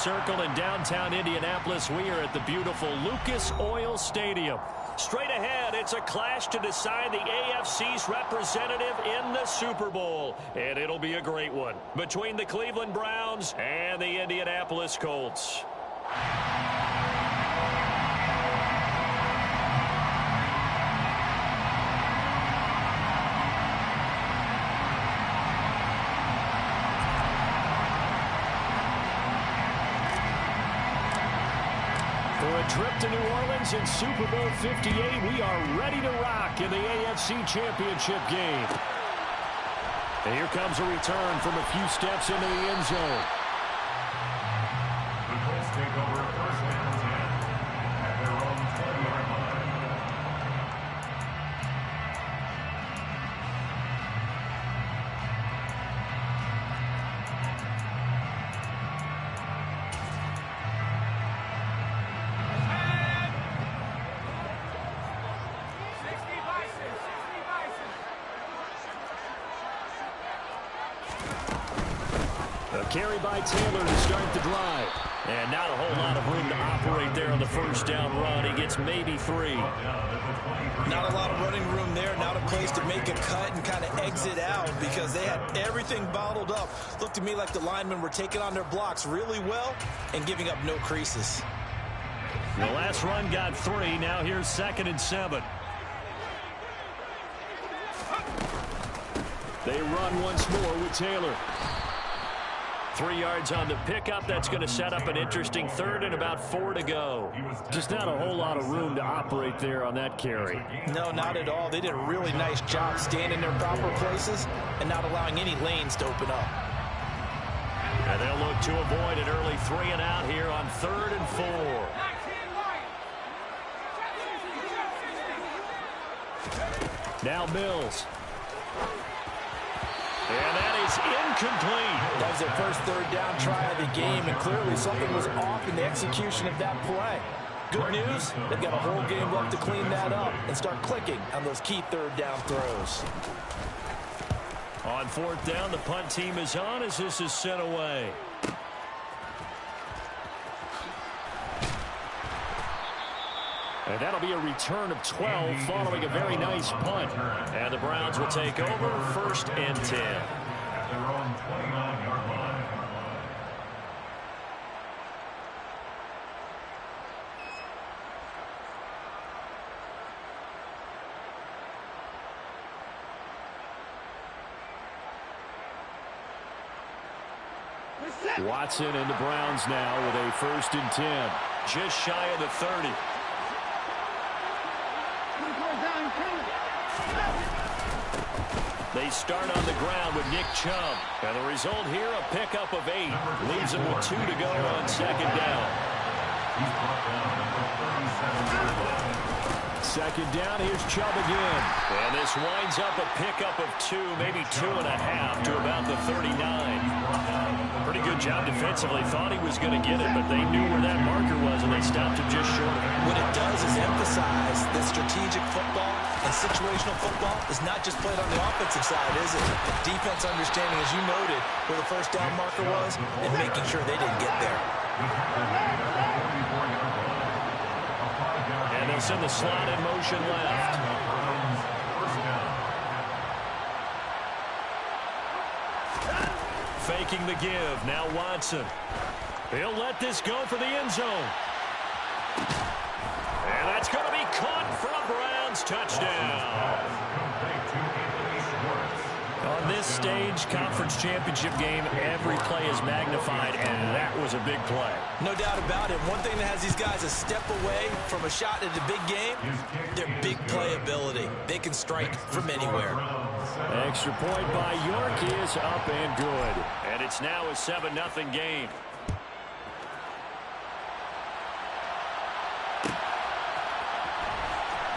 circle in downtown Indianapolis. We are at the beautiful Lucas Oil Stadium. Straight ahead, it's a clash to decide the AFC's representative in the Super Bowl. And it'll be a great one between the Cleveland Browns and the Indianapolis Colts. For a trip to New Orleans in Super Bowl 58, we are ready to rock in the AFC Championship game. And here comes a return from a few steps into the end zone. The Colts take over first and 10 at their own 20-yard line. Carry by Taylor to start the drive. And not a whole lot of room to operate there on the first down run. He gets maybe 3. Not a lot of running room there. Not a place to make a cut and kind of exit out because they had everything bottled up. Looked to me like the linemen were taking on their blocks really well and giving up no creases. The last run got 3. Now here's 2nd and 7. They run once more with Taylor. 3 yards on the pickup. That's going to set up an interesting 3rd and about 4 to go. Just not a whole lot of room to operate there on that carry. No, not at all. They did a really nice job staying in their proper places and not allowing any lanes to open up. And they'll look to avoid an early 3 and out here on 3rd and 4. Now Mills. And that is incomplete. That was their first 3rd down try of the game, and clearly something was off in the execution of that play. Good news, they've got a whole game left to clean that up and start clicking on those key 3rd down throws. On 4th down, the punt team is on as this is sent away. And that'll be a return of 12 following a very nice punt. And the Browns will take over 1st and 10. At their own 29-yard line. Watson and the Browns now with a 1st and 10. Just shy of the 30. They start on the ground with Nick Chubb. And the result here, a pickup of 8. Leaves them with 2 to go on 2nd down. He's brought down number 37. 2nd down, here's Chubb again. And this winds up a pickup of 2, maybe 2.5 to about the 39. Pretty good job defensively. Thought he was going to get it, but they knew where that marker was, and they stopped him just short of it. What it does is emphasize that strategic football and situational football is not just played on the offensive side, is it? Defense understanding, as you noted, where the first down marker was and making sure they didn't get there. And they'll send the slot in motion left. Faking the give. Now Watson. He'll let this go for the end zone. And that's going to be caught for a Browns touchdown. On this stage, conference championship game, every play is magnified, and that was a big play. No doubt about it. One thing that has these guys a step away from a shot at the big game, their big play ability. They can strike from anywhere. Extra point by York is up and good. And it's now a 7-0 game.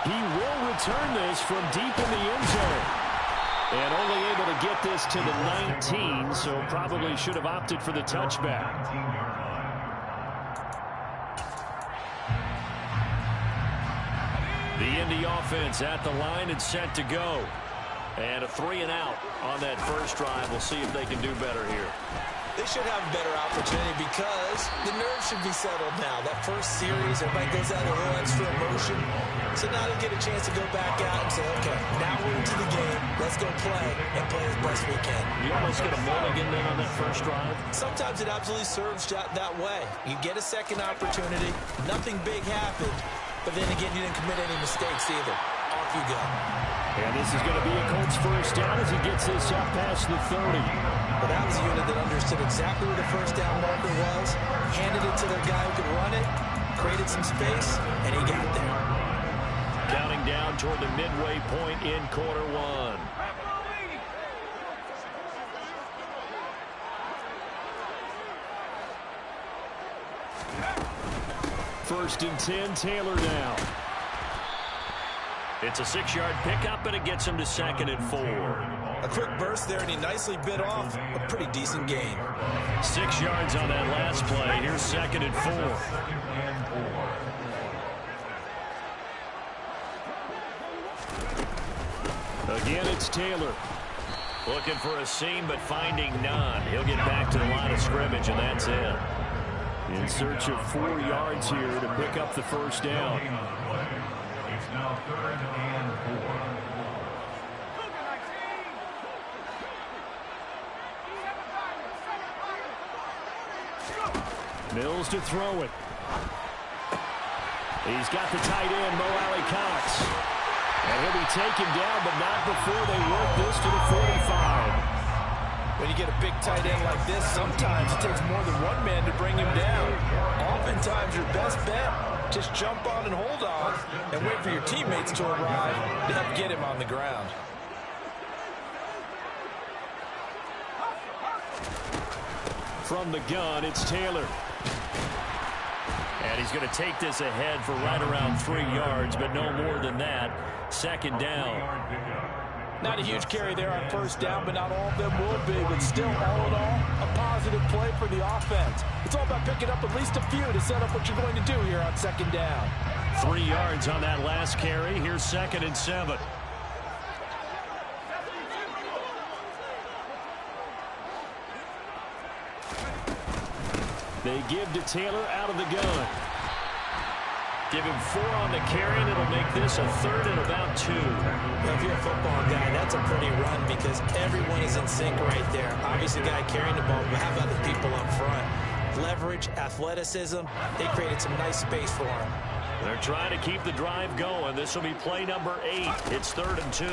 He will return this from deep in the end zone. And only able to get this to the 19, so probably should have opted for the touchback. The Indy offense at the line and set to go. And a 3 and out on that first drive. We'll see if they can do better here. They should have a better opportunity because the nerves should be settled now. That first series, everybody goes out a little extra emotion. So now they get a chance to go back out and say, okay, now we're into the game. Let's go play and play as best we can. You almost get a mulligan then on that first drive. Sometimes it absolutely serves that way. You get a second opportunity. Nothing big happened. But then again, you didn't commit any mistakes either. Off you go. And this is going to be a Colts first down as he gets this up past the 30. But that was a unit that understood exactly where the first down marker was, handed it to their guy who could run it, created some space, and he got there. Counting down toward the midway point in quarter one. First and 10, Taylor down. It's a 6-yard pickup, and it gets him to 2nd and 4. A quick burst there, and he nicely bit off a pretty decent gain. 6 yards on that last play. Here's 2nd and 4. Again, it's Taylor. Looking for a seam, but finding none. He'll get back to the line of scrimmage, and that's it. In search of 4 yards here to pick up the first down. It's now 3rd and 4. Mills to throw it. He's got the tight end, Mo Alley-Cox. And he'll be taken down, but not before they work this to the 45. When you get a big tight end like this, sometimes it takes more than one man to bring him down. Oftentimes, your best bet, just jump on and hold on and wait for your teammates to arrive to help get him on the ground. From the gun, it's Taylor. And he's going to take this ahead for right around 3 yards, but no more than that. 2nd down. Not a huge carry there on first down, but not all of them will be. But still, all in all, a positive play for the offense. It's all about picking up at least a few to set up what you're going to do here on 2nd down. 3 yards on that last carry. Here's 2nd and 7. They give to Taylor out of the gun. Give him 4 on the carry, and it'll make this a 3rd and about 2. Well, if you're a football guy, that's a pretty run because everyone is in sync right there. Obviously, the guy carrying the ball, but how about the people up front? Leverage, athleticism, they created some nice space for him. They're trying to keep the drive going. This will be play number 8. It's 3rd and 2.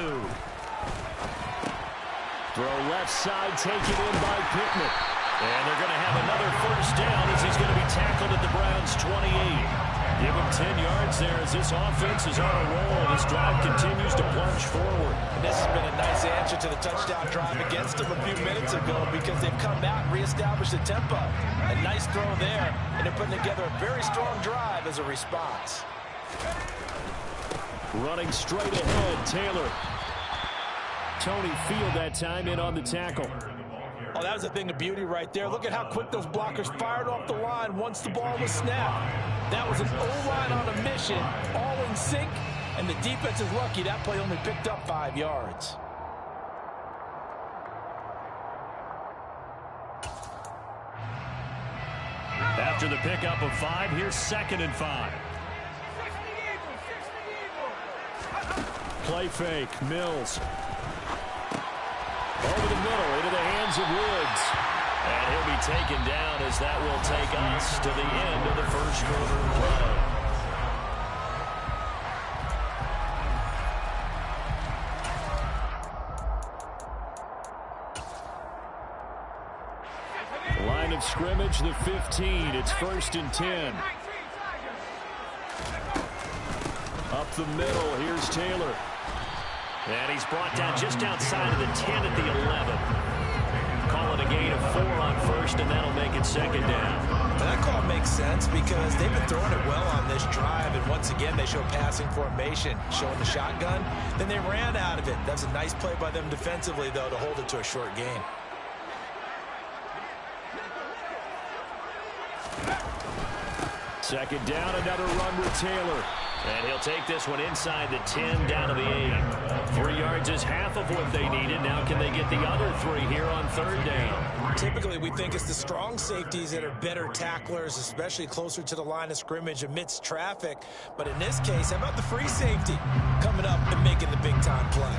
Throw left side, taken in by Pittman. And they're going to have another first down as he's going to be tackled at the Browns' 28. Give him 10 yards there as this offense is on a roll. This drive continues to plunge forward. And this has been a nice answer to the touchdown drive against them a few minutes ago because they've come out and reestablished the tempo. A nice throw there, and they're putting together a very strong drive as a response. Running straight ahead, Taylor. Tony Field that time in on the tackle. Oh, that was a thing of beauty right there. Look at how quick those blockers fired off the line once the ball was snapped. That was an O-line on a mission, all in sync, and the defense is lucky that play only picked up 5 yards. After the pickup of 5, here's 2nd and 5. Play fake, Mills. Over the middle, into the hands of Woods. And he'll be taken down as that will take us to the end of the first quarter of play. Line of scrimmage, the 15. It's 1st and 10. Up the middle, here's Taylor. And he's brought down just outside of the 10 at the 11. Call it a gain of 4 on first, and that'll make it 2nd down. That call makes sense because they've been throwing it well on this drive, and once again they show passing formation, showing the shotgun. Then they ran out of it. That's a nice play by them defensively, though, to hold it to a short gain. Second down, another run with Taylor. And he'll take this one inside the 10, down to the 8. 3 yards is half of what they needed. Now can they get the other 3 here on 3rd down? Typically, we think it's the strong safeties that are better tacklers, especially closer to the line of scrimmage amidst traffic. But in this case, how about the free safety coming up and making the big-time play?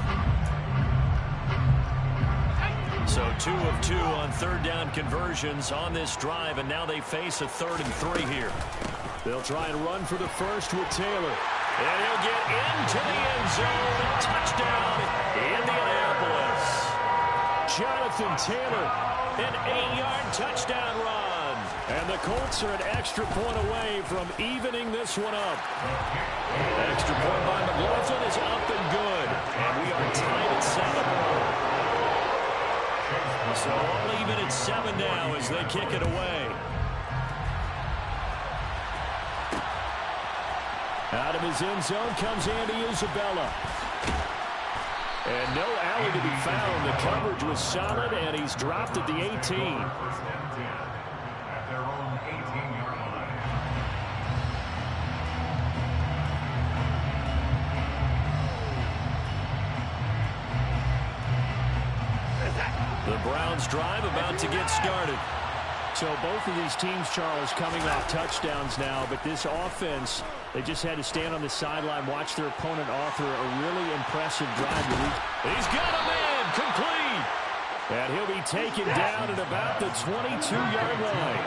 So 2 of 2 on 3rd down conversions on this drive, and now they face a 3rd and 3 here. They'll try and run for the first with Taylor. And he'll get into the end zone. Touchdown, Indianapolis. Jonathan Taylor, an 8-yard touchdown run. And the Colts are an extra point away from evening this one up. Extra point by McLaughlin is up and good. And we are tied at 7. So all even at 7 now as they kick it away. Out of his end zone comes Andy Isabella. And no alley to be found. The coverage was solid, and he's dropped at the 18. First and 10 at their own 18-yard line. The Browns drive about to get started. So both of these teams, Charles, coming off touchdowns now, but this offense, they just had to stand on the sideline, watch their opponent author a really impressive drive to reach. He's got a man, complete. And he'll be taken down at about the 22-yard line.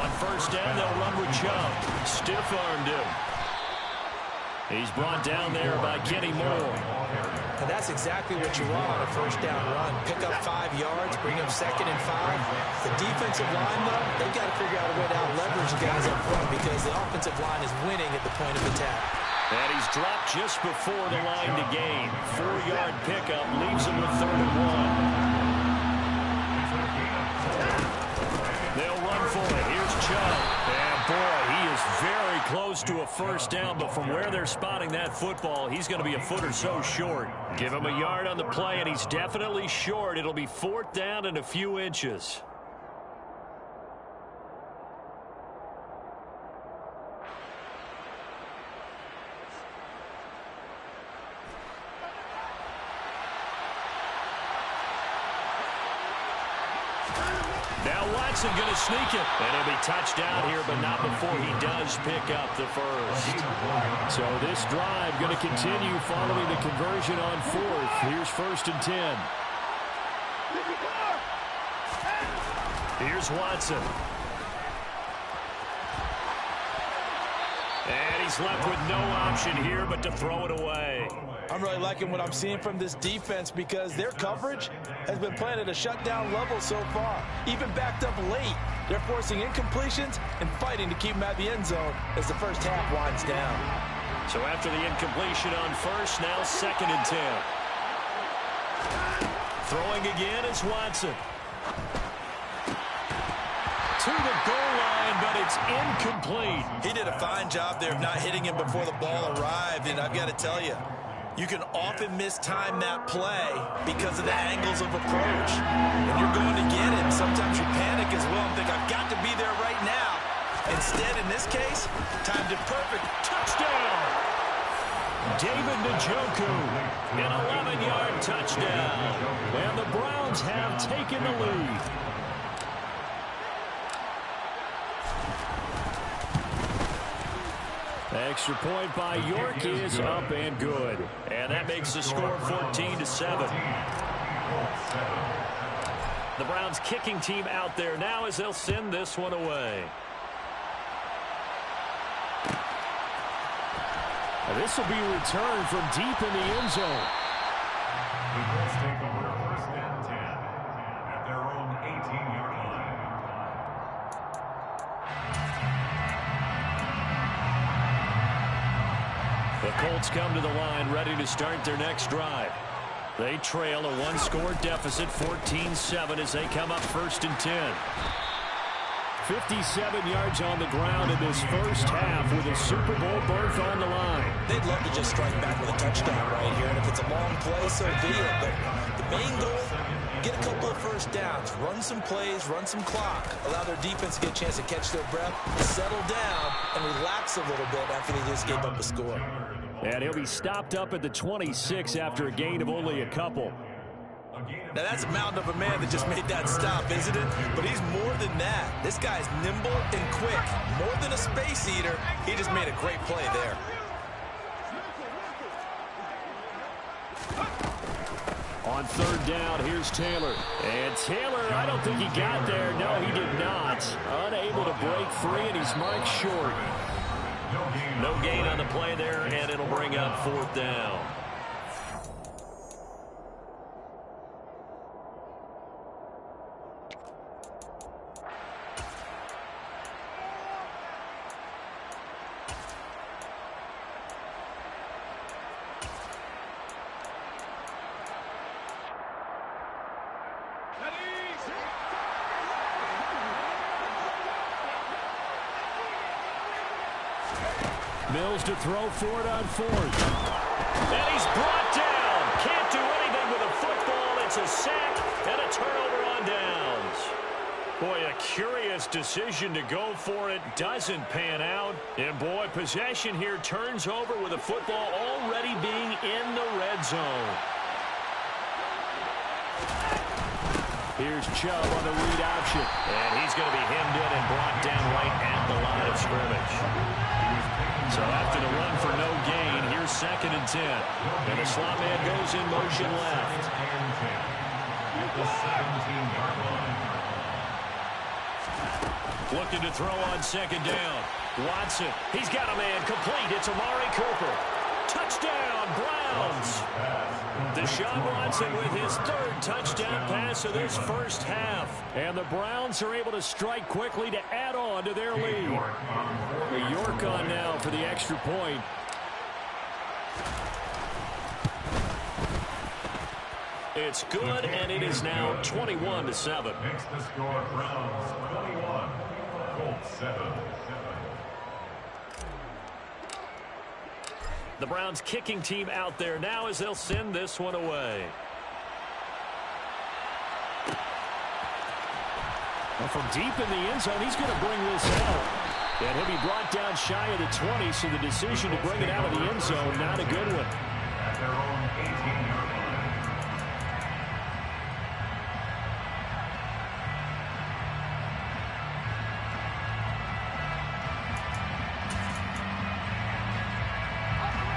On 1st down, they'll run with Chubb. Stiff-armed him. He's brought down there by Kenny Moore. And that's exactly what you want on a 1st down run. Pick up 5 yards, bring up 2nd and 5. The defensive line, though, they've got to figure out a way to out-leverage guys up front because the offensive line is winning at the point of attack. And he's dropped just before the line to gain. 4-yard pickup leaves him with 3rd and 1. They'll run for it. Here's Chubb. And boy, he is very close to a 1st down, but from where they're spotting that football, he's going to be a foot or so short. Give him a yard on the play, and he's definitely short. It'll be 4th down and a few inches. Now Watson going to sneak it. And he'll be touched out here, but not before he does pick up the 1st. So this drive going to continue following the conversion on 4th. Here's 1st and 10. Here's Watson. And he's left with no option here but to throw it away. I'm really liking what I'm seeing from this defense because their coverage has been playing at a shutdown level so far. Even backed up late, they're forcing incompletions and fighting to keep them at the end zone as the first half winds down. So after the incompletion on 1st, now 2nd and 10. Throwing again is Watson. To the goal line, but it's incomplete. He did a fine job there of not hitting him before the ball arrived, and I've got to tell you, you can often mistime that play because of the angles of approach. When you're going to get it, sometimes you panic as well and think, I've got to be there right now. Instead, in this case, timed it perfect. Touchdown! David Njoku, an 11-yard touchdown. And the Browns have taken the lead. Extra point by York is up and good. And that makes the score 14-7. The Browns kicking team out there now as they'll send this one away. And this will be a return from deep in the end zone. The Colts take over 1st and 10 at their own 18-yard line. The Colts come to the line ready to start their next drive. They trail a 1-score deficit, 14-7 as they come up 1st and 10. 57 yards on the ground in this first half with a Super Bowl berth on the line. They'd love to just strike back with a touchdown right here, and if it's a long play, so be it. But the main goal, get a couple of first downs, run some plays, run some clock, allow their defense to get a chance to catch their breath, settle down, and relax a little bit after they just gave up a score. And he'll be stopped up at the 26 after a gain of only a couple. Now, that's a mountain of a man that just made that stop, isn't it? But he's more than that. This guy's nimble and quick. More than a space eater, he just made a great play there. On third down, here's Taylor. And Taylor, I don't think he got there. No, he did not. Unable to break free, and he's marked short. No gain on the play there, and it'll bring up fourth down. Mills to throw for it on fourth. And he's brought down. Can't do anything with a football. It's a sack and a turnover on downs. Boy, a curious decision to go for it. Doesn't pan out. And boy, possession here turns over with the football already being in the red zone. Here's Chubb on the read option. And he's going to be hemmed in and brought down right at the line of scrimmage. So after the run for no gain, here's 2nd and 10. And the slot man goes in motion left. Looking to throw on 2nd down. Watson, he's got a man complete. It's Amari Cooper. Touchdown, Browns. Deshaun Watson with his 3rd touchdown pass of this first half. And the Browns are able to strike quickly to add on to their lead. York on now for the extra point. It's good, and it is now 21-7. Makes the score Browns 21, Colts 7. The Browns kicking team out there now as they'll send this one away. Well, from deep in the end zone, he's going to bring this out. And he'll be brought down shy of the 20, so the decision to bring it out of the end zone, not a good one. At their own 18-yard line.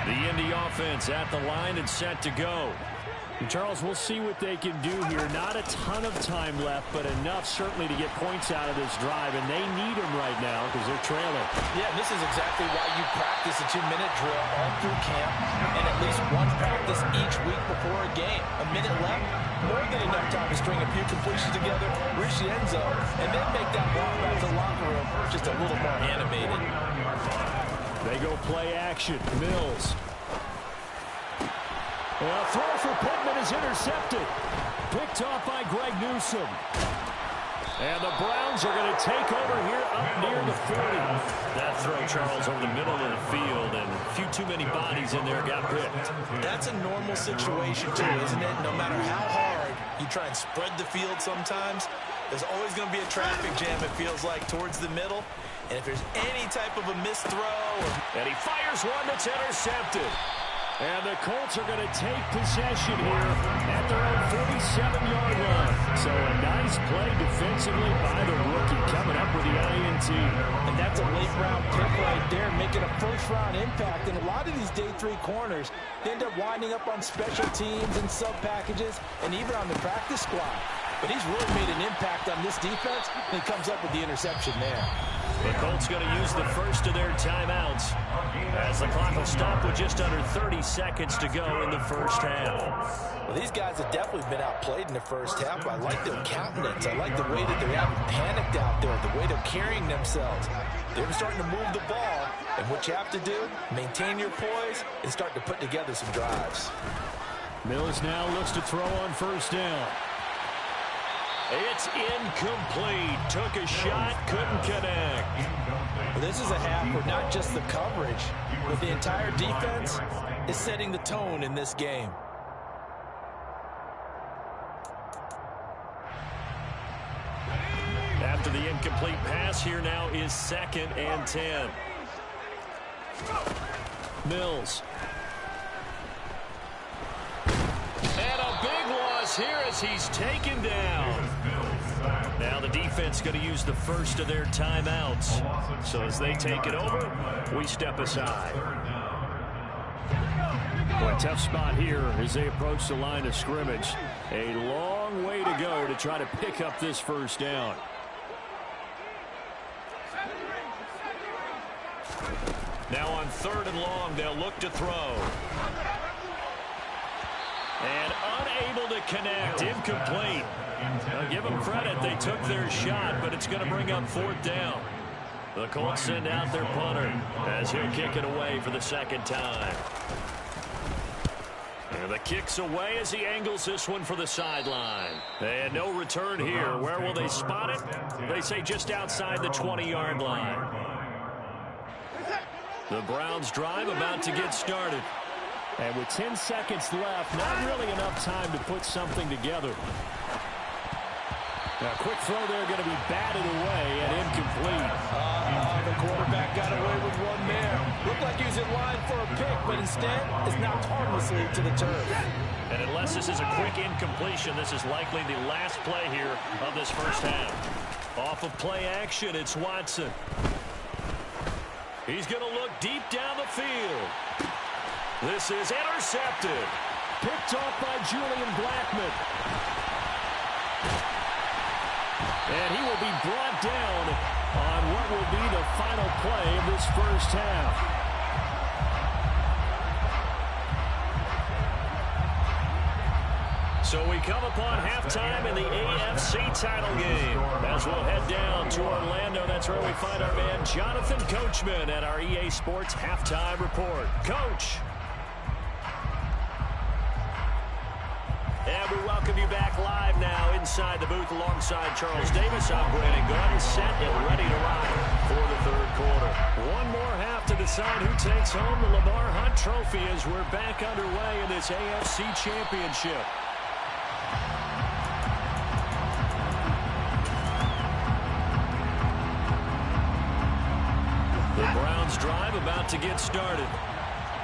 The Indy offense at the line and set to go. And Charles, we'll see what they can do here. Not a ton of time left, but enough certainly to get points out of this drive, and they need them right now because they're trailing. Yeah, this is exactly why you practice a 2-minute drill all through camp and at least one practice each week before a game. A minute left, more than enough time to string a few completions together, reach the end zone, and then make that walk back to the locker room just a little more animated. They go play action. Mills. Well, throw for Pittman is intercepted. Picked off by Greg Newsome. And the Browns are going to take over here up near the 40. That throw, Charles, over the middle of the field, and a few too many bodies in there got picked. That's a normal situation, too, isn't it? No matter how hard you try and spread the field sometimes, there's always going to be a traffic jam, it feels like, towards the middle. And if there's any type of a missed throw. And he fires one that's intercepted. And the Colts are going to take possession here at their own 47-yard line. So a nice play defensively by the rookie coming up with the INT. And that's a late-round pick right there, making a first-round impact. And a lot of these day 3 corners end up winding up on special teams and sub-packages and even on the practice squad. But he's really made an impact on this defense, and he comes up with the interception there. The Colts going to use the first of their timeouts as the clock will stop with just under 30 seconds to go in the first half. Well, these guys have definitely been outplayed in the first half. I like their countenance. I like the way that they haven't panicked out there, the way they're carrying themselves. They're starting to move the ball, and what you have to do, maintain your poise and start to put together some drives. Mills now looks to throw on first down. It's incomplete. Took a shot, couldn't connect. Well, this is a half where not just the coverage, but the entire defense is setting the tone in this game. after the incomplete pass. Here now is 2nd and 10. Mills. And a big loss here as he's taken down. Now the defense going to use the first of their timeouts. So as they take it over, we step aside. Boy, tough spot here as they approach the line of scrimmage. A long way to go to try to pick up this first down. Now on 3rd and long, they'll look to throw. And unable to connect. Incomplete. Now give them credit. They took their shot, but it's going to bring up 4th down. The Colts send out their punter as he'll kick it away for the 2nd time. And the kick's away as he angles this one for the sideline. And no return here. Where will they spot it? They say just outside the 20-yard line. The Browns drive about to get started. And with 10 seconds left, not really enough time to put something together. Now, quick throw there going to be batted away and incomplete. The quarterback got away with one there. Looked like he was in line for a pick, but instead is knocked harmlessly to the turf. And unless this is a quick incompletion, this is likely the last play here of this first half. Off of play action, it's Watson. He's going to look deep down the field. This is intercepted. Picked off by Julian Blackmon. And he will be brought down on what will be the final play of this first half. So we come upon halftime in the AFC title game. As we'll head down to Orlando, that's where we find our man Jonathan Coachman at our EA Sports Halftime Report. Coach. And we welcome you back live now inside the booth alongside Charles Davis. I'm Brandon Gordon, set and ready to rock for the 3rd quarter. One more half to decide who takes home the Lamar Hunt Trophy as we're back underway in this AFC Championship. The Browns drive about to get started.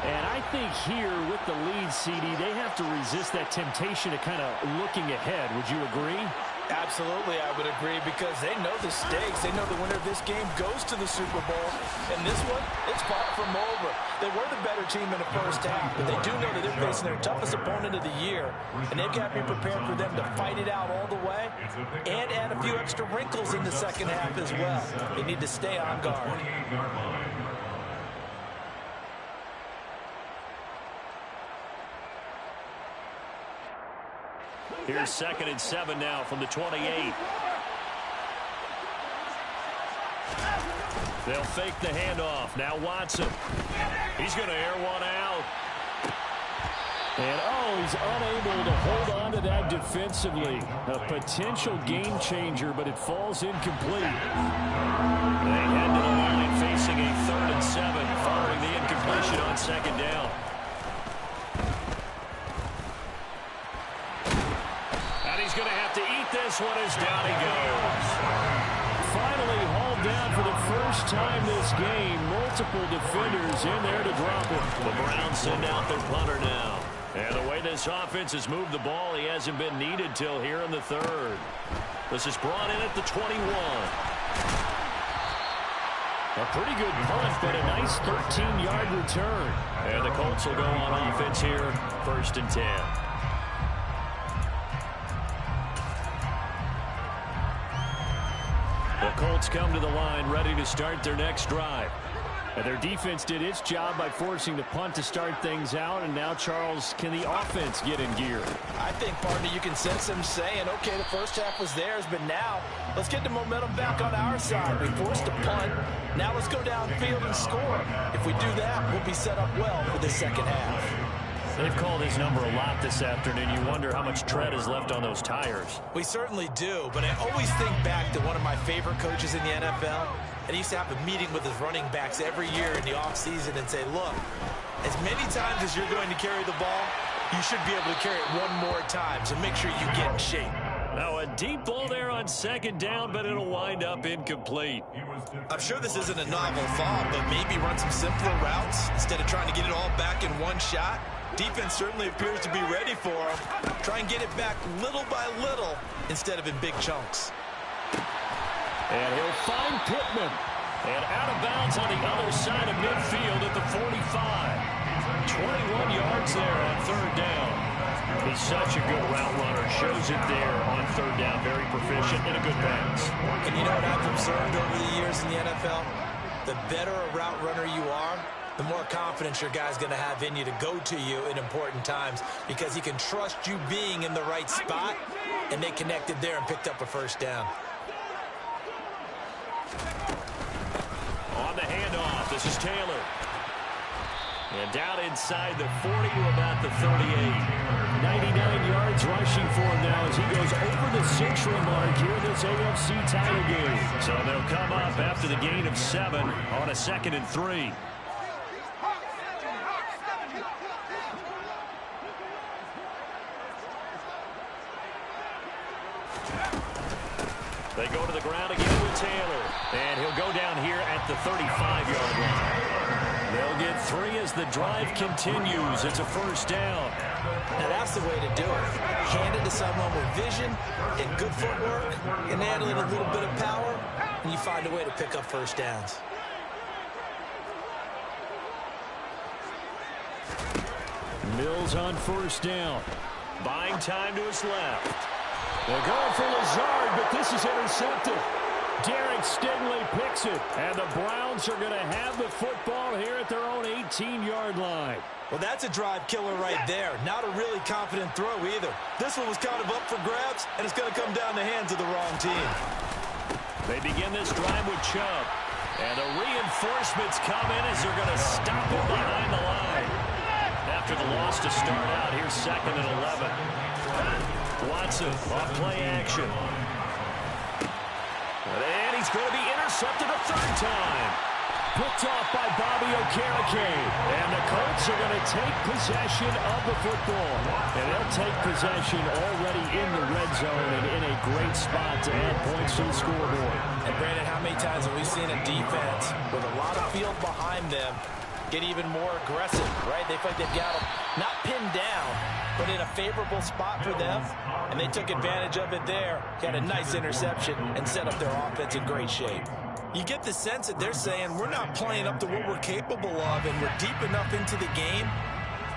And I think here with the lead, CD, they have to resist that temptation of kind of looking ahead. Would you agree? Absolutely, I would agree, because they know the stakes. They know the winner of this game goes to the Super Bowl. And this one, it's far from over. They were the better team in the first half, but they do know that they're facing their toughest opponent of the year. And they've got to be prepared for them to fight it out all the way and add a few extra wrinkles in the second half as well. They need to stay on guard. Here's 2nd and 7 now from the 28. They'll fake the handoff. Now Watson. He's going to air one out. And, he's unable to hold on to that defensively. A potential game changer, but it falls incomplete. They head to the line facing a 3rd and 7 following the incompletion on 2nd down. He's going to have to eat this one as down he goes. Finally hauled down for the first time this game. Multiple defenders in there to drop it. The Browns send out their punter now. And the way this offense has moved the ball, he hasn't been needed till here in the 3rd. This is brought in at the 21. A pretty good punt, but a nice 13-yard return. And the Colts will go on offense here, 1st and 10. The Colts come to the line ready to start their next drive. And their defense did its job by forcing the punt to start things out. And now, Charles, can the offense get in gear? I think, partner, you can sense them saying, okay, the first half was theirs, but now let's get the momentum back on our side. We forced a punt. Now let's go downfield and score. If we do that, we'll be set up well for the second half. They've called his number a lot this afternoon. You wonder how much tread is left on those tires. We certainly do, but I always think back to one of my favorite coaches in the NFL, and he used to have a meeting with his running backs every year in the offseason and say, look, as many times as you're going to carry the ball, you should be able to carry it one more time, so make sure you get in shape. Now a deep ball there on second down, but it'll wind up incomplete. I'm sure this isn't a novel thought, but maybe run some simpler routes instead of trying to get it all back in one shot. Defense certainly appears to be ready for him. Try and get it back little by little instead of in big chunks. And he'll find Pittman. And out of bounds on the other side of midfield at the 45. 21 yards there on third down. He's such a good route runner. Shows it there on third down. Very proficient and a good pass. And you know what I've observed over the years in the NFL? The better a route runner you are, the more confidence your guy's going to have in you to go to you in important times because he can trust you being in the right spot, and they connected there and picked up a first down. On the handoff, this is Taylor. And down inside the 40 to about the 38. 99 yards rushing for him now as he goes over the century mark here in this AFC title game. So they'll come up after the gain of 7 on a 2nd and 3. They go to the ground again with Taylor. And he'll go down here at the 35-yard line. They'll get 3 as the drive continues. It's a first down. Now that's the way to do it. Hand it to someone with vision and good footwork and add in a little bit of power, and you find a way to pick up first downs. Mills on first down. Buying time to his left. They're going for Lazard, but this is intercepted. Derek Stingley picks it, and the Browns are going to have the football here at their own 18-yard line. Well, that's a drive killer right there. Not a really confident throw either. This one was kind of up for grabs, and it's going to come down the hands of the wrong team. They begin this drive with Chubb. And the reinforcements come in as they're going to stop him behind the line. After the loss to start out, here's 2nd and 11. Watson off play action. And he's going to be intercepted a 3rd time. Picked off by Bobby Okereke. And the Colts are going to take possession of the football. And they'll take possession already in the red zone and in a great spot to add points to the scoreboard. And Brandon, how many times have we seen a defense with a lot of field behind them get even more aggressive, right? They feel like they've got them not pinned down, but in a favorable spot for them, and they took advantage of it there, got a nice interception, and set up their offense in great shape. You get the sense that they're saying we're not playing up to what we're capable of, and we're deep enough into the game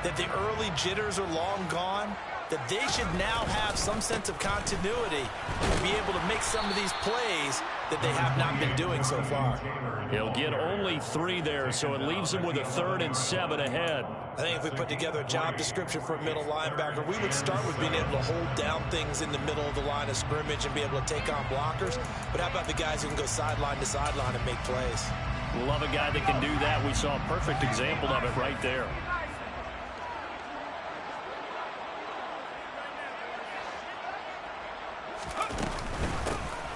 that the early jitters are long gone, that they should now have some sense of continuity and be able to make some of these plays that they have not been doing so far. He'll get only 3 there, so it leaves him with a 3rd and 7 ahead. I think if we put together a job description for a middle linebacker, we would start with being able to hold down things in the middle of the line of scrimmage and be able to take on blockers. But how about the guys who can go sideline to sideline and make plays? Love a guy that can do that. We saw a perfect example of it right there.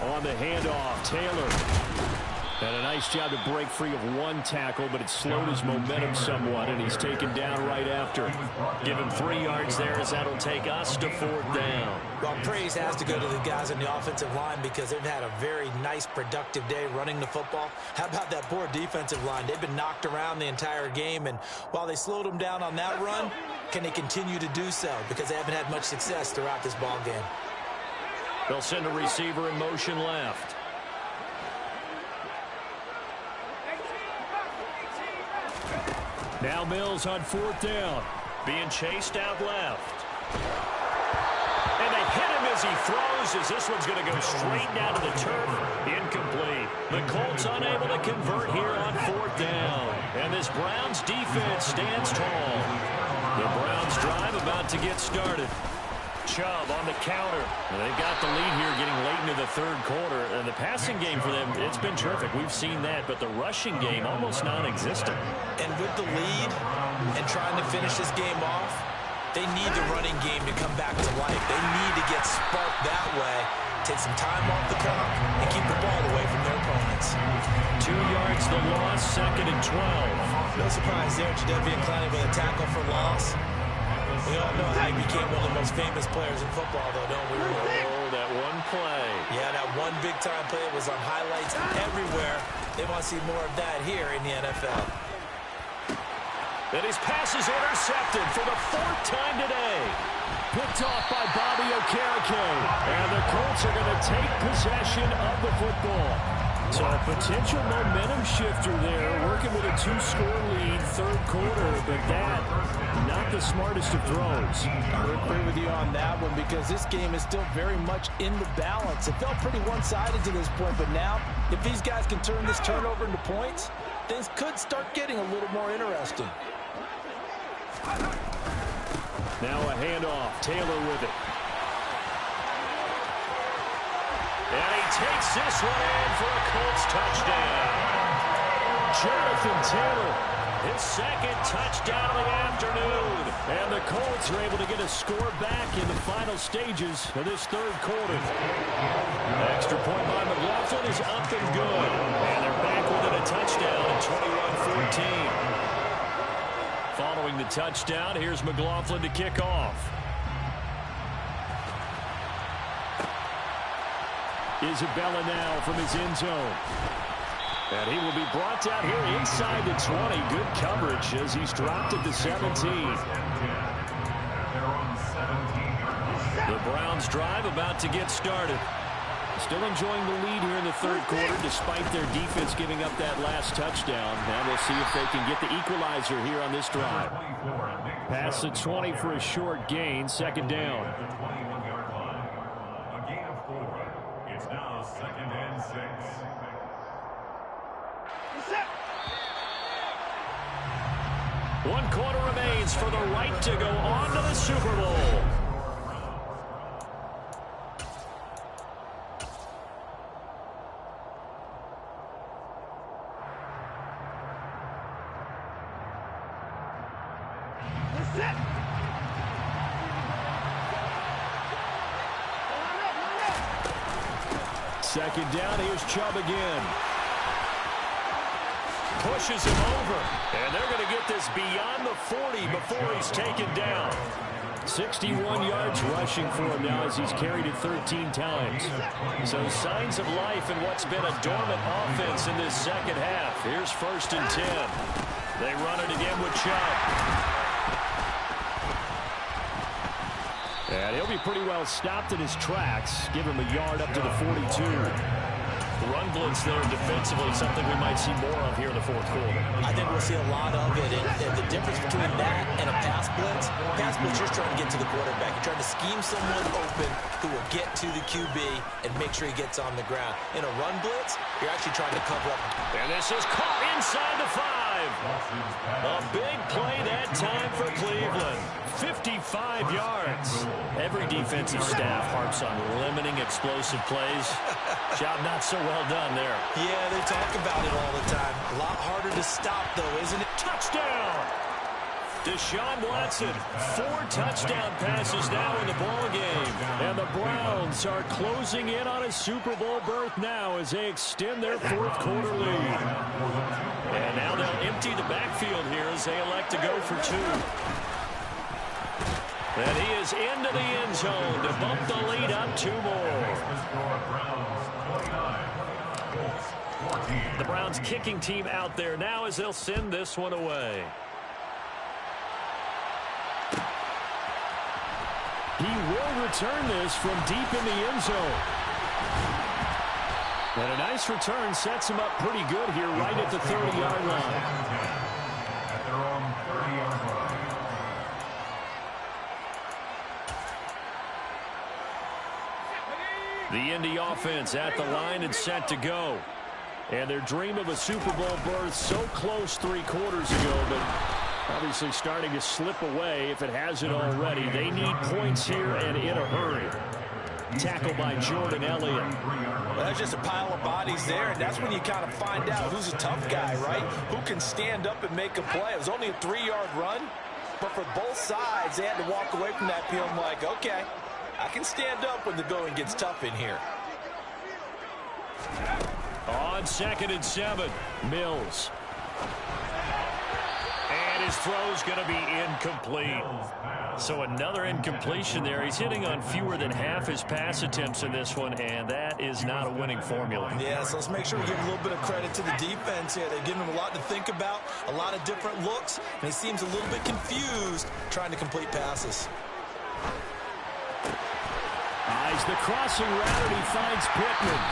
On the handoff, Taylor. And a nice job to break free of 1 tackle, but it slowed his momentum somewhat, and he's taken down right after. Give him 3 yards there as that'll take us to 4th down. Well, praise has to go to the guys on the offensive line because they've had a very nice, productive day running the football. How about that poor defensive line? They've been knocked around the entire game, and while they slowed them down on that run, can they continue to do so? Because they haven't had much success throughout this ball game. They'll send a receiver in motion left. Now Mills on 4th down. Being chased out left. And they hit him as he throws, as this one's going to go straight down to the turf. Incomplete. The Colts unable to convert here on 4th down. And this Browns defense stands tall. The Browns drive about to get started. Chubb on the counter. And they've got the lead here getting late into the 3rd quarter. And the passing game for them, it's been terrific. We've seen that. But the rushing game, almost non-existent. And with the lead and trying to finish this game off, they need the running game to come back to life. They need to get sparked that way, take some time off the clock, and keep the ball away from their opponents. 2 yards the loss, 2nd and 12. No surprise there, Jadeveon Clowney with a tackle for loss. We all know how he became one of the most famous players in football, though, don't we? Oh, that that one play. Yeah, that one big-time play was on highlights everywhere. They want to see more of that here in the NFL. And his pass is intercepted for the 4th time today. Picked off by Bobby Okereke. And the Colts are going to take possession of the football. So a potential momentum shifter there, working with a 2-score lead, 3rd quarter, but that, not the smartest of throws. I would agree with you on that one because this game is still very much in the balance. It felt pretty one-sided to this point, but now, if these guys can turn this turnover into points, things could start getting a little more interesting. Now a handoff. Taylor with it. And he takes this one in for a Colts touchdown. Jonathan Taylor, his 2nd touchdown of the afternoon. And the Colts are able to get a score back in the final stages of this 3rd quarter. Extra point by McLaughlin is up and good. And they're back within a touchdown at 21-14. Following the touchdown, here's McLaughlin to kick off. Isabella now from his end zone. And he will be brought down here inside the 20. Good coverage as he's dropped at the 17. The Browns drive about to get started. Still enjoying the lead here in the 3rd quarter despite their defense giving up that last touchdown. Now we'll see if they can get the equalizer here on this drive. Past the 20 for a short gain, 2nd down. A gain of 4. It's now 2nd and 6. One quarter remains for the right to go on to the Super Bowl. Second down, here's Chubb again. Pushes him over. And they're going to get this beyond the 40 before he's taken down. 61 yards rushing for him now as he's carried it 13 times. So signs of life in what's been a dormant offense in this 2nd half. Here's 1st and 10. They run it again with Chubb. And he'll be pretty well stopped in his tracks. Give him a yard up to the 42. The run blitz there defensively, something we might see more of here in the 4th quarter. I think we'll see a lot of it. And the difference between that and a pass blitz, you're trying to get to the quarterback. You're trying to scheme someone open who will get to the QB and make sure he gets on the ground. In a run blitz, you're actually trying to cover up. And this is caught inside the 5. A big play that time for Cleveland. 55 yards. Every defensive staff harps on limiting explosive plays. Job not so well done there. Yeah, they talk about it all the time. A lot harder to stop, though, isn't it? Touchdown! Deshaun Watson, 4 touchdown passes now in the ball game. And the Browns are closing in on a Super Bowl berth now as they extend their 4th quarter lead. And now they'll empty the backfield here as they elect to go for 2. And he is into the end zone to bump the lead up 2 more. The Browns kicking team out there now as they'll send this one away. He will return this from deep in the end zone. And a nice return sets him up pretty good here right at the 30-yard line. At their own 30-yard line. The Indy offense at the line and set to go. And their dream of a Super Bowl berth so close 3 quarters ago, but obviously starting to slip away if it hasn't already. They need points here and in a hurry. Tackle by Jordan Elliott. Well, that's just a pile of bodies there, and that's when you kind of find out who's a tough guy, right? Who can stand up and make a play. It was only a 3-yard run, but for both sides, they had to walk away from that field like, okay, I can stand up when the going gets tough in here. On 2nd and 7, Mills. and his throw's going to be incomplete. So another incompletion there. He's hitting on fewer than half his pass attempts in this one, and that is not a winning formula. Yeah, so let's make sure we give a little bit of credit to the defense here. They're giving him a lot to think about, a lot of different looks, and he seems a little bit confused trying to complete passes. Eyes the crossing route, and he finds Pittman.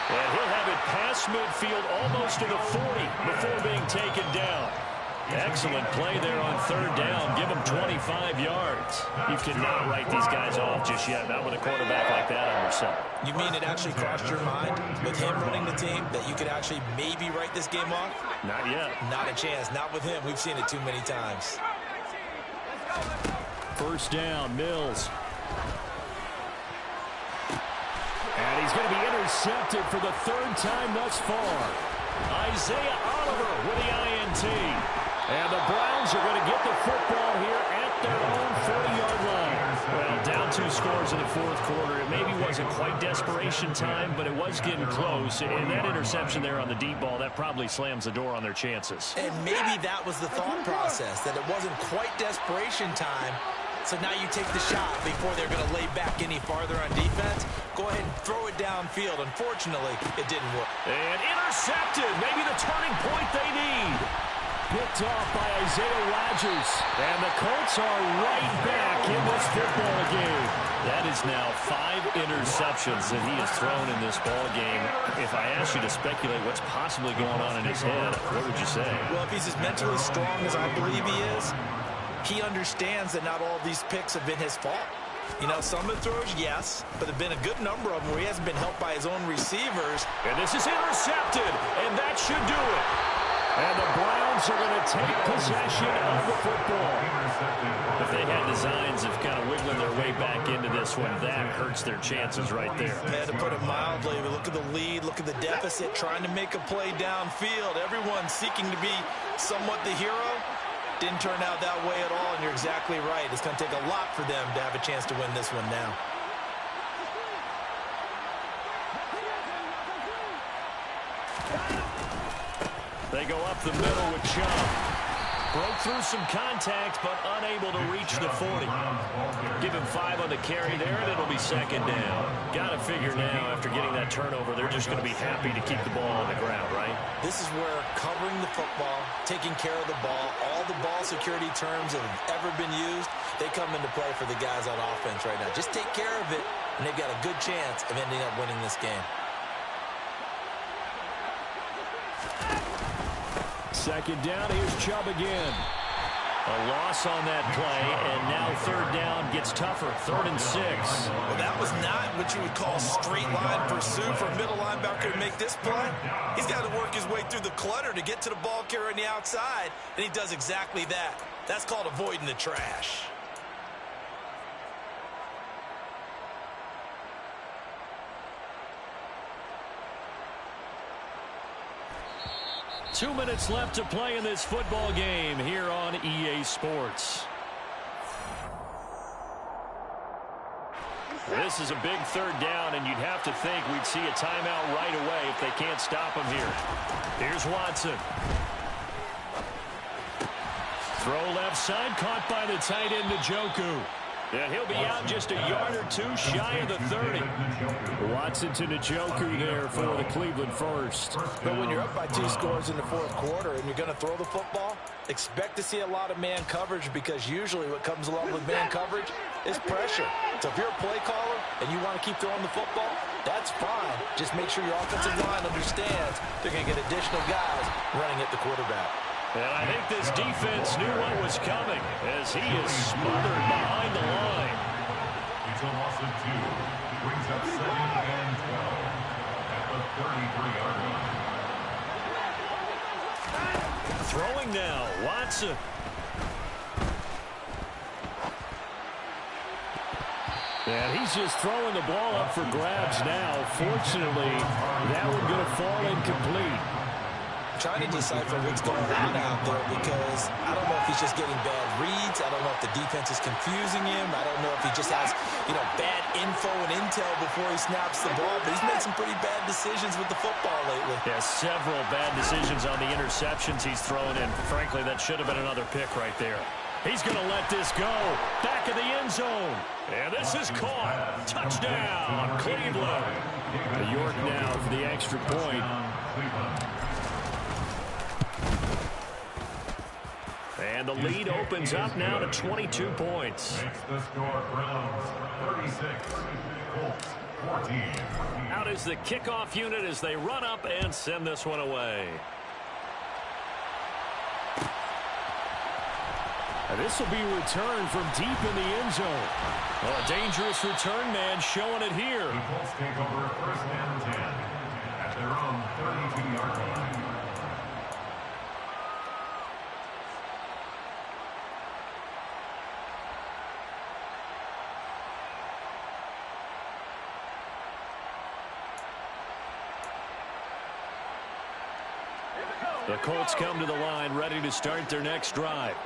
And he'll have it past midfield almost to the 40 before being taken down. Excellent play there on third down. Give him 25 yards. You cannot write these guys off just yet, not with a quarterback like that on your side. You mean it actually crossed your mind with him running the team that you could actually maybe write this game off? Not yet. Not a chance. Not with him. We've seen it too many times. First down, Mills. And he's going to be intercepted for the third time thus far. Isaiah Oliver with the INT. And the Browns are going to get the football here at their own 40-yard line. Well, down 2 scores in the fourth quarter. It maybe wasn't quite desperation time, but it was getting close. And that interception there on the deep ball, that probably slams the door on their chances. And maybe that was the thought process, that it wasn't quite desperation time. So now you take the shot before they're going to lay back any farther on defense. Go ahead and throw it downfield. Unfortunately, it didn't work. And intercepted. Maybe the turning point they need. Picked off by Isaiah Rodgers. And the Colts are right back in this football game. That is now 5 interceptions that he has thrown in this ball game. If I asked you to speculate what's possibly going on in his head, what would you say? Well, if he's as mentally strong as I believe he is, he understands that not all of these picks have been his fault. You know, some of the throws, yes, but there have been a good number of them where he hasn't been helped by his own receivers. And this is intercepted, and that should do it. And the Browns are going to take possession of the football. If they had designs of kind of wiggling their way back into this one, that hurts their chances right there. Man, to put it mildly, we look at the lead, look at the deficit, trying to make a play downfield. Everyone seeking to be somewhat the hero. Didn't turn out that way at all, and you're exactly right. It's going to take a lot for them to have a chance to win this one now. They go up the middle with Chubb. Broke through some contact, but unable to reach the 40. Give him 5 on the carry there, and it'll be second down. Got to figure now, after getting that turnover, they're just going to be happy to keep the ball on the ground, right? This is where covering the football, taking care of the ball, all the ball security terms that have ever been used, they come into play for the guys on offense right now. Just take care of it, and they've got a good chance of ending up winning this game. Second down, here's Chubb again. A loss on that play, and now third down gets tougher. 3rd and 6. Well, that was not what you would call straight line pursuit for a middle linebacker to make this play. He's got to work his way through the clutter to get to the ball carrier on the outside, and he does exactly that. That's called avoiding the trash. Two minutes left to play in this football game here on EA Sports. This is a big third down, and you'd have to think we'd see a timeout right away if they can't stop him here. Here's Watson. Throw left side, caught by the tight end, Njoku. And he'll be out just a yard or 2 shy of the 30. Watson to Njoku there for the Cleveland first. But when you're up by 2 scores in the fourth quarter and you're going to throw the football, expect to see a lot of man coverage, because usually what comes along with man coverage is pressure. So if you're a play caller and you want to keep throwing the football, that's fine. Just make sure your offensive line understands they're going to get additional guys running at the quarterback. And I think this defense knew what was coming as he is smothered behind the line. It's a loss of 2. Brings up 2nd and 12 at the 33-yard line. Throwing now, Watson. And he's just throwing the ball up for grabs now. Fortunately, that one going to fall incomplete. trying to decipher what's going on out there because I don't know if he's just getting bad reads. I don't know if the defense is confusing him. I don't know if he just has, bad info and intel before he snaps the ball. But he's made some pretty bad decisions with the football lately. Yeah, several bad decisions on the interceptions he's thrown, and frankly, that should have been another pick right there. He's going to let this go. Back of the end zone. And this is caught. Touchdown, Cleveland. York now for the extra point. And the lead opens up now to 22 points. The score, Browns 36, Colts 14. Out is the kickoff unit as they run up and send this one away. This will be returned from deep in the end zone. Well, a dangerous return man showing it here. The Colts take over first and 10 at their own 32-yard line. The Colts come to the line ready to start their next drive.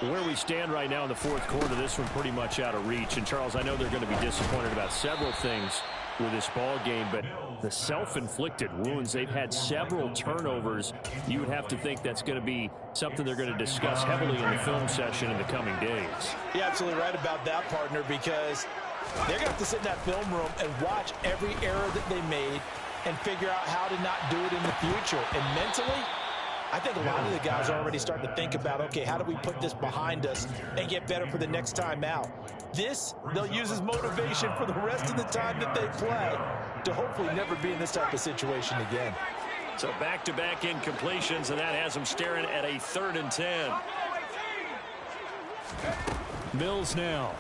Where we stand right now in the fourth quarter, this one pretty much out of reach. And, Charles, I know they're going to be disappointed about several things with this ball game, but the self-inflicted wounds, they've had several turnovers. You would have to think that's going to be something they're going to discuss heavily in the film session in the coming days. You're absolutely right about that, partner, because they're going to have to sit in that film room and watch every error that they made and figure out how to not do it in the future. And mentally, I think a lot of the guys are already starting to think about, okay, how do we put this behind us and get better for the next time out? This, they'll use as motivation for the rest of the time that they play to hopefully never be in this type of situation again. So back-to-back incompletions, and that has them staring at a 3rd and 10. Mills now.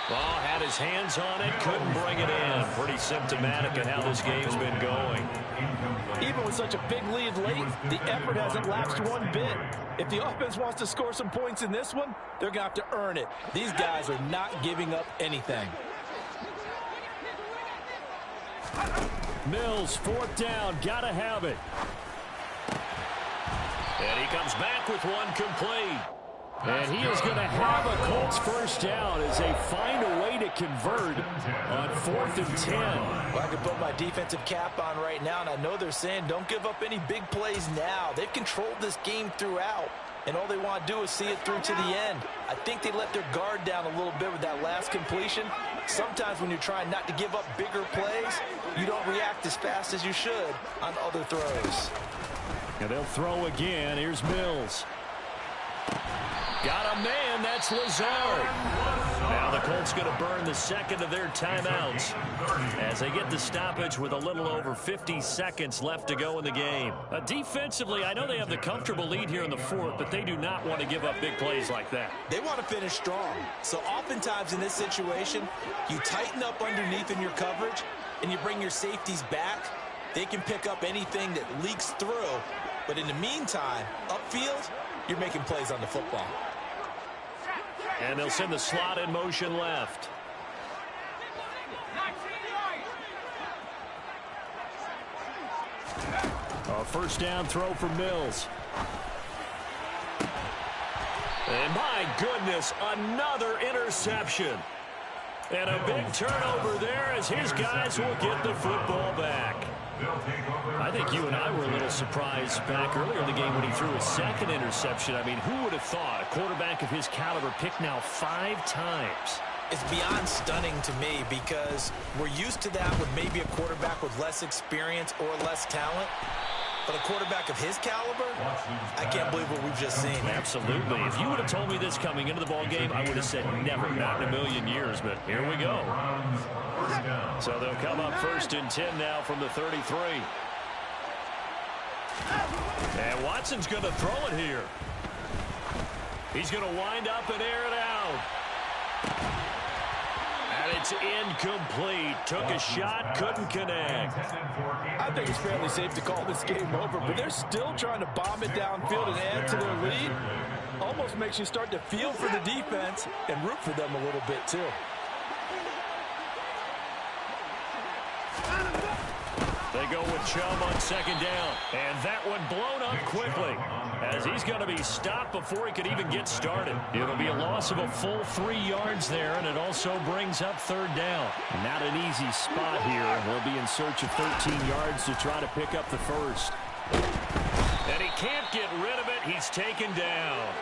Well, had his hands on it, couldn't bring it in. Pretty symptomatic of how this game's been going. Even with such a big lead late, the effort hasn't lapsed one bit. If the offense wants to score some points in this one, they're going to have to earn it. These guys are not giving up anything. Mills, 4th down, gotta have it. And he comes back with one complete. And he is going to have a Colts first down as they find a way to convert on 4th and 10. Well, I can put my defensive cap on right now, and I know they're saying don't give up any big plays now. They've controlled this game throughout, and all they want to do is see it through to the end. I think they let their guard down a little bit with that last completion. Sometimes when you're trying not to give up bigger plays, you don't react as fast as you should on other throws. And they'll throw again. Here's Mills. Got a man, that's Lazard. Now the Colts going to burn the second of their timeouts as they get the stoppage with a little over 50 seconds left to go in the game. Defensively, I know they have the comfortable lead here in the 4th, but they do not want to give up big plays like that. They want to finish strong. So oftentimes in this situation, you tighten up underneath in your coverage and you bring your safeties back. They can pick up anything that leaks through. But in the meantime, upfield, you're making plays on the football. And they'll send the slot in motion left. A first down throw for Mills. And my goodness, another interception. And a big turnover there as his guys will get the football back. I think you and I were a little surprised back earlier in the game when he threw his second interception. I mean, who would have thought a quarterback of his caliber picked now 5 times? It's beyond stunning to me because we're used to that with maybe a quarterback with less experience or less talent. But a quarterback of his caliber, I can't believe what we've just seen. Absolutely. If you would have told me this coming into the ball game, I would have said never, not in a million years. But here we go. So they'll come up 1st and 10 now from the 33. And Watson's going to throw it here. He's going to wind up and air it out. And it's incomplete. Took a shot, couldn't connect. I think it's fairly safe to call this game over, but they're still trying to bomb it downfield and add to their lead. Almost makes you start to feel for the defense and root for them a little bit, too. They go with Chubb on second down. And that one blown up quickly, as he's going to be stopped before he could even get started. It'll be a loss of a full 3 yards there, and it also brings up third down. Not an easy spot here. They'll be in search of 13 yards to try to pick up the first. And he can't get rid of it. He's taken down.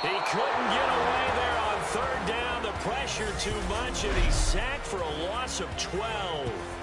He couldn't get away there on third down. The pressure too much, and he's sacked for a loss of 12.